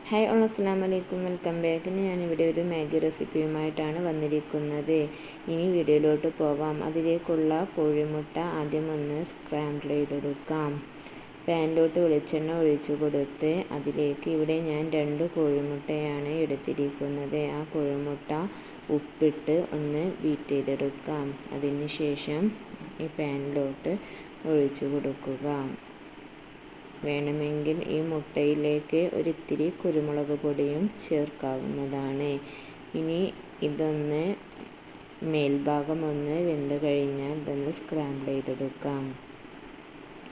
Hi all അസ്സലാമു അലൈക്കും, welcome back. ഞാനിവിടെ ഒരു മാഗി റെസിപ്പിയുമായിട്ടാണ് വന്നിരിക്കുന്നത്. ഇനി വീഡിയോയിലോട്ട് പോവാം. അതിലേക്കുള്ള കോഴിമുട്ട ആദ്യം ഒന്ന് സ്ക്രാമ്പിൾ ചെയ്തെടുക്കാം. പാനിലോട്ട് വെളിച്ചെണ്ണ ഒഴിച്ചു കൊടുത്ത് അതിലേക്ക് ഇവിടെ ഞാൻ 2 കോഴിമുട്ടയാണ് എടുത്തിരിക്കുന്നത്. ആ കോഴിമുട്ട ഉപ്പിട്ട് ഒന്ന് ബീറ്റ് ചെയ്തെടുക്കാം. അതിന് ശേഷം ഈ പാനിലോട്ട് ഒഴിച്ചു കൊടുക്കുക. വേണമെങ്കിൽ ഈ മുട്ടയിലേക്ക് ഒരിത്തിരി കുരുമുളക് പൊടിയും ചേർക്കാവുന്നതാണ്. ഇനി ഇതൊന്ന് മേൽഭാഗം ഒന്ന് വെന്ത് കഴിഞ്ഞാൽ ഇതൊന്ന് സ്ക്രാമ്പിൾ ചെയ്തെടുക്കാം.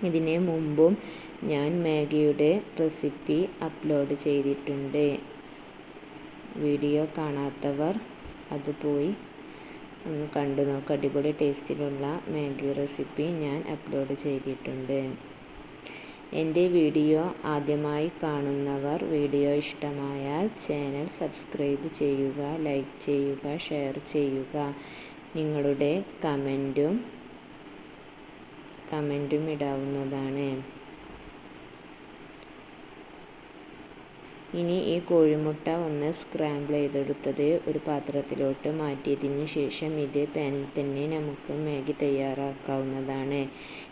ഇതിന് മുമ്പും ഞാൻ മാഗിയുടെ റെസിപ്പി അപ്ലോഡ് ചെയ്തിട്ടുണ്ട്. വീഡിയോ കാണാത്തവർ അത് പോയി ഒന്ന് കണ്ടു നോക്കുക. അടിപൊളി ടേസ്റ്റിലുള്ള മാഗി റെസിപ്പി ഞാൻ അപ്ലോഡ് ചെയ്തിട്ടുണ്ട്. എൻ്റെ വീഡിയോ ആദ്യമായി കാണുന്നവർ വീഡിയോ ഇഷ്ടമായാൽ ചാനൽ സബ്സ്ക്രൈബ് ചെയ്യുക, ലൈക്ക് ചെയ്യുക, ഷെയർ ചെയ്യുക. നിങ്ങളുടെ കമൻറ്റും ഇടാവുന്നതാണ്. ഇനി ഈ കോഴിമുട്ട ഒന്ന് സ്ക്രാമ്പിൾ ചെയ്തെടുത്തത് ഒരു പാത്രത്തിലോട്ട് മാറ്റിയതിന് ശേഷം ഇതേ പാനിൽ തന്നെ നമുക്ക് മാഗി തയ്യാറാക്കാവുന്നതാണ്.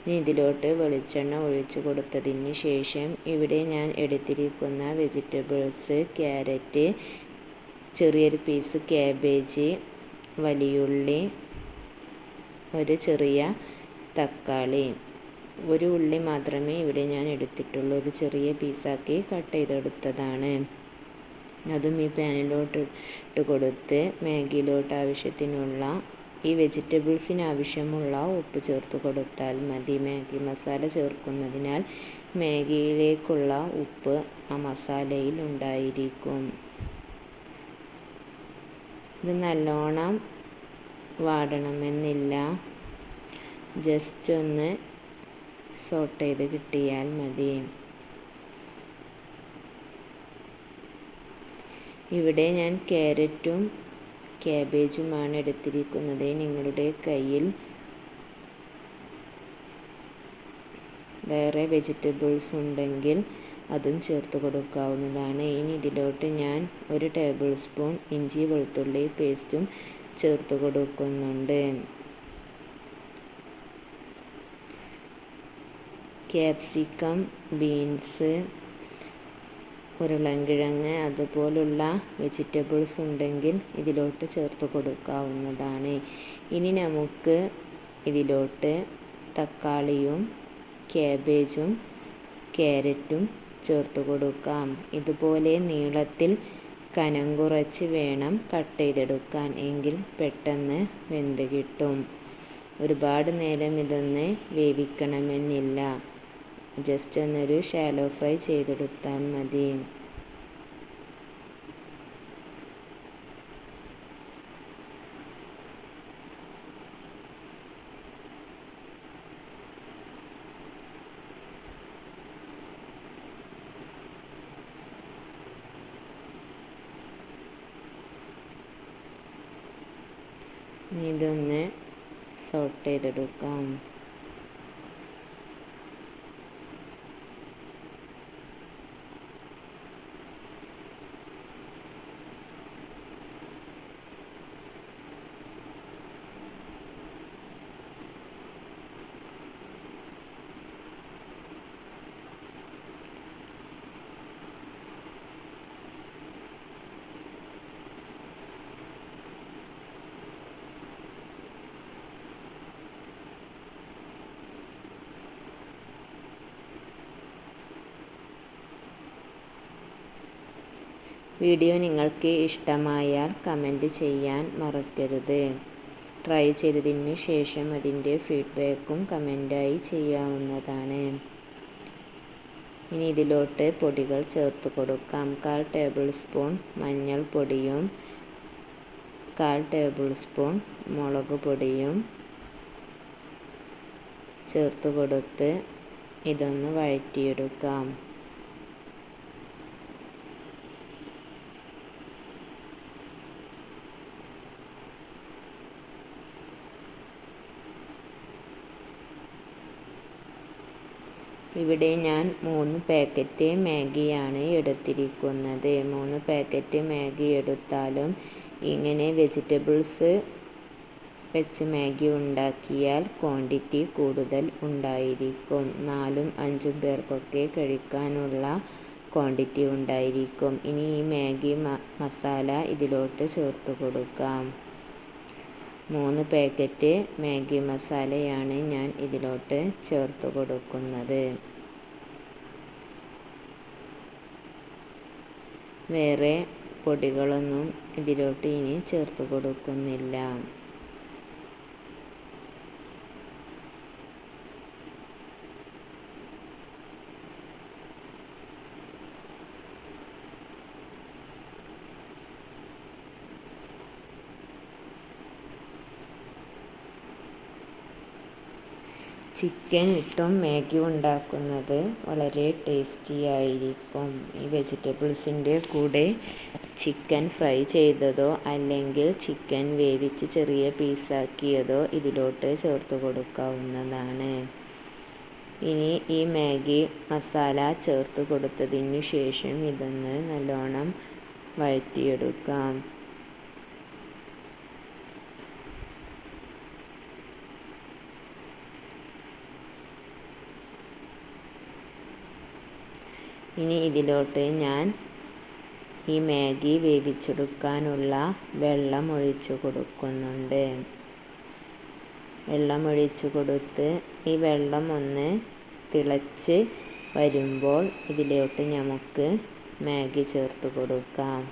ഇനി ഇതിലോട്ട് വെളിച്ചെണ്ണ ഒഴിച്ചു കൊടുത്തതിന് ശേഷം ഇവിടെ ഞാൻ എടുത്തിരിക്കുന്ന വെജിറ്റബിൾസ് ക്യാരറ്റ്, ചെറിയൊരു പീസ് ക്യാബേജ്, വലിയുള്ളി, ഒരു ചെറിയ തക്കാളി, ഒരു ഉള്ളി മാത്രമേ ഇവിടെ ഞാൻ എടുത്തിട്ടുള്ളൂ. ഒരു ചെറിയ പീസാക്കി കട്ട് ചെയ്തെടുത്തതാണ്. അതും ഈ പാനിലോട്ട് ഇട്ട് കൊടുത്ത് മാഗിയിലോട്ട് ആവശ്യത്തിനുള്ള ഈ വെജിറ്റബിൾസിന് ആവശ്യമുള്ള ഉപ്പ് ചേർത്ത് കൊടുത്താൽ മതി. മാഗി മസാല ചേർക്കുന്നതിനാൽ മാഗിയിലേക്കുള്ള ഉപ്പ് ആ മസാലയിൽ ഉണ്ടായിരിക്കും. ഇത് നല്ലോണം വാടണമെന്നില്ല, ജസ്റ്റ് ഒന്ന് സോട്ട് ചെയ്ത് കിട്ടിയാൽ മതി. ഇവിടെ ഞാൻ ക്യാരറ്റും ക്യാബേജുമാണ് എടുത്തിരിക്കുന്നത്. നിങ്ങളുടെ കയ്യിൽ വേറെ വെജിറ്റബിൾസ് ഉണ്ടെങ്കിൽ അതും ചേർത്ത് കൊടുക്കാവുന്നതാണ്. ഇനി ഇതിലോട്ട് ഞാൻ 1 ടേബിൾ സ്പൂൺ ഇഞ്ചി വെളുത്തുള്ളി പേസ്റ്റും ചേർത്ത് കൊടുക്കുന്നുണ്ട്. ക്യാപ്സിക്കം, ബീൻസ്, ഉരുളൻകിഴങ്ങ് അതുപോലുള്ള വെജിറ്റബിൾസ് ഉണ്ടെങ്കിൽ ഇതിലോട്ട് ചേർത്ത് കൊടുക്കാവുന്നതാണ്. ഇനി നമുക്ക് ഇതിലോട്ട് തക്കാളിയും ക്യാബേജും ക്യാരറ്റും ചേർത്ത് കൊടുക്കാം. ഇതുപോലെ നീളത്തിൽ കനം കുറച്ച് വേണം കട്ട് ചെയ്തെടുക്കാൻ, എങ്കിൽ പെട്ടെന്ന് വെന്ത് കിട്ടും. ഒരുപാട് നേരം ഇതൊന്ന് വേവിക്കണമെന്നില്ല, ജസ്റ്റ് ഒന്നൊരു ഷാലോ ഫ്രൈ ചെയ്തെടുത്താൽ മതി. ഇതൊന്ന് സോട്ട് ചെയ്തെടുക്കാം. വീഡിയോ നിങ്ങൾക്ക് ഇഷ്ടമായാൽ കമൻറ്റ് ചെയ്യാൻ മറക്കരുത്. ട്രൈ ചെയ്തതിന് ശേഷം അതിൻ്റെ ഫീഡ്ബാക്കും കമൻറ്റായി ചെയ്യാവുന്നതാണ്. ഇനി ഇതിലോട്ട് പൊടികൾ ചേർത്ത് കൊടുക്കാം. 1/4 ടേബിൾ സ്പൂൺ മഞ്ഞൾപ്പൊടിയും 1/4 ടേബിൾ സ്പൂൺ മുളക് പൊടിയും ചേർത്ത് കൊടുത്ത് ഇതൊന്ന് വഴറ്റിയെടുക്കാം. ഇവിടെ ഞാൻ 3 പാക്കറ്റ് മാഗിയാണ് എടുത്തിരിക്കുന്നത്. 3 പാക്കറ്റ് മാഗി എടുത്താലും ഇങ്ങനെ വെജിറ്റബിൾസ് വെച്ച് മാഗി ഉണ്ടാക്കിയാൽ ക്വാണ്ടിറ്റി കൂടുതൽ ഉണ്ടായിരിക്കും. 4ഉം 5ഉം പേർക്കൊക്കെ കഴിക്കാനുള്ള ക്വാണ്ടിറ്റി ഉണ്ടായിരിക്കും. ഇനി ഈ മാഗി മസാല ഇതിലോട്ട് ചേർത്ത് കൊടുക്കാം. 3 പാക്കറ്റ് മാഗി മസാലയാണ് ഞാൻ ഇതിലോട്ട് ചേർത്ത് കൊടുക്കുന്നത്. വേറെ പൊടികളൊന്നും ഇതിലോട്ട് ഇനി ചേർത്ത് കൊടുക്കുന്നില്ല. ചിക്കൻ ഇട്ടും മാഗി ഉണ്ടാക്കുന്നത് വളരെ ടേസ്റ്റി ആയിരിക്കും. ഈ വെജിറ്റബിൾസിൻ്റെ കൂടെ ചിക്കൻ ഫ്രൈ ചെയ്തതോ അല്ലെങ്കിൽ ചിക്കൻ വേവിച്ച് ചെറിയ പീസാക്കിയതോ ഇതിലോട്ട് ചേർത്ത് കൊടുക്കാവുന്നതാണ്. ഇനി ഈ മാഗി മസാല ചേർത്ത് കൊടുത്തതിന് ശേഷം ഇതൊന്ന് നല്ലോണം വഴറ്റിയെടുക്കാം. ഇനി ഇതിലോട്ട് ഞാൻ ഈ മാഗി വേവിച്ചെടുക്കാനുള്ള വെള്ളം ഒഴിച്ചു കൊടുക്കുന്നുണ്ട്. വെള്ളം ഒഴിച്ചു കൊടുത്ത് ഈ വെള്ളം ഒന്ന് തിളച്ച് വരുമ്പോൾ ഇതിലോട്ട് നമുക്ക് മാഗി ചേർത്ത് കൊടുക്കാം.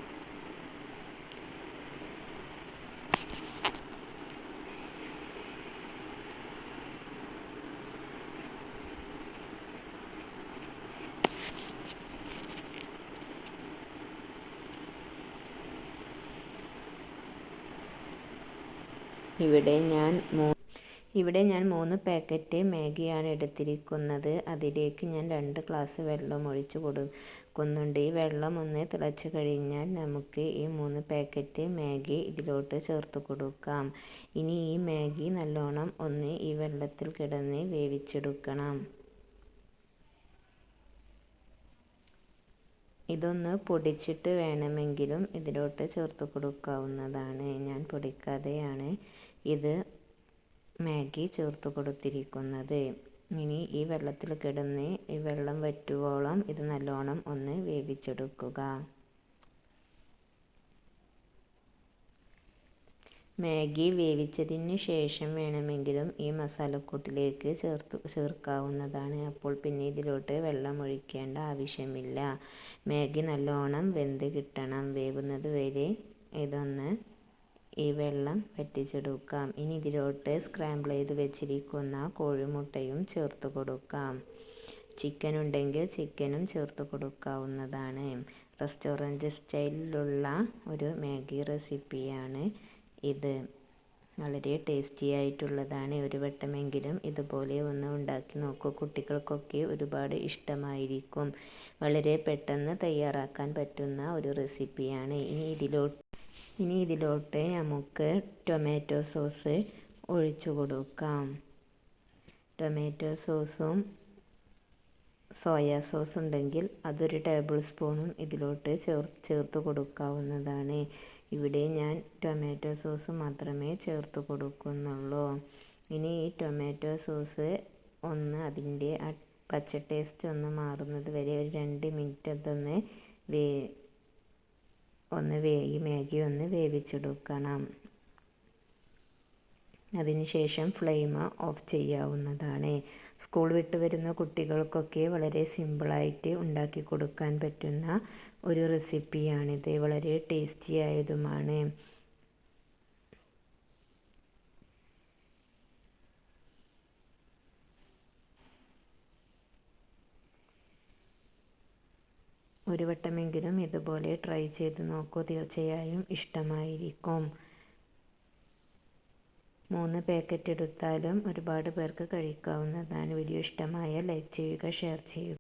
ഇവിടെ ഞാൻ 3 പാക്കറ്റ് മാഗിയാണ് എടുത്തിരിക്കുന്നത്. അതിലേക്ക് ഞാൻ 2 ഗ്ലാസ് വെള്ളം ഒഴിച്ച് കൊടുക്കുന്നുണ്ട്. ഈ വെള്ളം ഒന്ന് തിളച്ച് കഴിഞ്ഞാൽ നമുക്ക് ഈ 3 പാക്കറ്റ് മാഗി ഇതിലോട്ട് ചേർത്ത് കൊടുക്കാം. ഇനി ഈ മാഗി നല്ലോണം ഒന്ന് ഈ വെള്ളത്തിൽ കിടന്ന് വേവിച്ചെടുക്കണം. ഇതൊന്ന് പൊടിച്ചിട്ട് വേണമെങ്കിലും ഇതിലോട്ട് ചേർത്ത് കൊടുക്കാവുന്നതാണ്. ഞാൻ പൊടിക്കാതെയാണ് ഇത് മാഗി ചേർത്ത് കൊടുത്തിരിക്കുന്നത്. ഇനി ഈ വെള്ളത്തിൽ കിടന്ന് ഈ വെള്ളം വറ്റുവോളം ഇത് നല്ലോണം ഒന്ന് വേവിച്ചെടുക്കുക. മാഗി വേവിച്ചതിന് ശേഷം വേണമെങ്കിലും ഈ മസാലക്കൂട്ടിലേക്ക് ചേർക്കാവുന്നതാണ്. അപ്പോൾ പിന്നെ ഇതിലോട്ട് വെള്ളം ഒഴിക്കേണ്ട ആവശ്യമില്ല. മാഗി നല്ലോണം വെന്ത് കിട്ടണം. വേവുന്നത് വരെ ഇതൊന്ന് ഈ വെള്ളം വറ്റിച്ചെടുക്കാം. ഇനി ഇതിലോട്ട് സ്ക്രാമ്പിൾ ചെയ്ത് വെച്ചിരിക്കുന്ന കോഴിമുട്ടയും ചേർത്ത് കൊടുക്കാം. ചിക്കൻ ഉണ്ടെങ്കിൽ ചിക്കനും ചേർത്ത് കൊടുക്കാവുന്നതാണ്. റെസ്റ്റോറൻറ്റ് സ്റ്റൈലിലുള്ള ഒരു മാഗി റെസിപ്പിയാണ് ഇത്. വളരെ ടേസ്റ്റി ആയിട്ടുള്ളതാണ്. ഒരു വട്ടമെങ്കിലും ഇതുപോലെ ഒന്ന് ഉണ്ടാക്കി നോക്കൂ. കുട്ടികൾക്കൊക്കെ ഒരുപാട് ഇഷ്ടമായിരിക്കും. വളരെ പെട്ടെന്ന് തയ്യാറാക്കാൻ പറ്റുന്ന ഒരു റെസിപ്പിയാണ്. ഇനി ഇതിലോട്ട് നമുക്ക് ടൊമാറ്റോ സോസ് ഒഴിച്ചു കൊടുക്കാം. ടൊമാറ്റോ സോസും സോയാ സോസ് ഉണ്ടെങ്കിൽ അതൊരു ടേബിൾ സ്പൂണും ഇതിലോട്ട് ചേർത്ത് കൊടുക്കാവുന്നതാണ്. ഇവിടെ ഞാൻ ടൊമാറ്റോ സോസ് മാത്രമേ ചേർത്ത് കൊടുക്കുന്നുള്ളൂ. ഇനി ഈ ടൊമാറ്റോ സോസ് ഒന്ന് അതിൻ്റെ പച്ച ടേസ്റ്റ് ഒന്ന് മാറുന്നത് വരെ ഒരു 2 മിനിറ്റ് അതൊന്ന് ഈ മാഗി ഒന്ന് വേവിച്ചെടുക്കണം. അതിനുശേഷം ഫ്ലെയിം ഓഫ് ചെയ്യാവുന്നതാണ്. സ്കൂൾ വിട്ട് വരുന്ന കുട്ടികൾക്കൊക്കെ വളരെ സിമ്പിളായിട്ട് ഉണ്ടാക്കി കൊടുക്കാൻ പറ്റുന്ന ഒരു റെസിപ്പിയാണിത്. വളരെ ടേസ്റ്റി ആയതുമാണ്. ഒരു വട്ടമെങ്കിലും ഇതുപോലെ ട്രൈ ചെയ്ത് നോക്കൂ. തീർച്ചയായും ഇഷ്ടമായിരിക്കും. 3 പാക്കറ്റ് എടുത്താലും ഒരുപാട് പേർക്ക് കഴിക്കാവുന്നതാണ്. വീഡിയോ ഇഷ്ടമായാൽ ലൈക്ക് ചെയ്യുക, ഷെയർ ചെയ്യുക.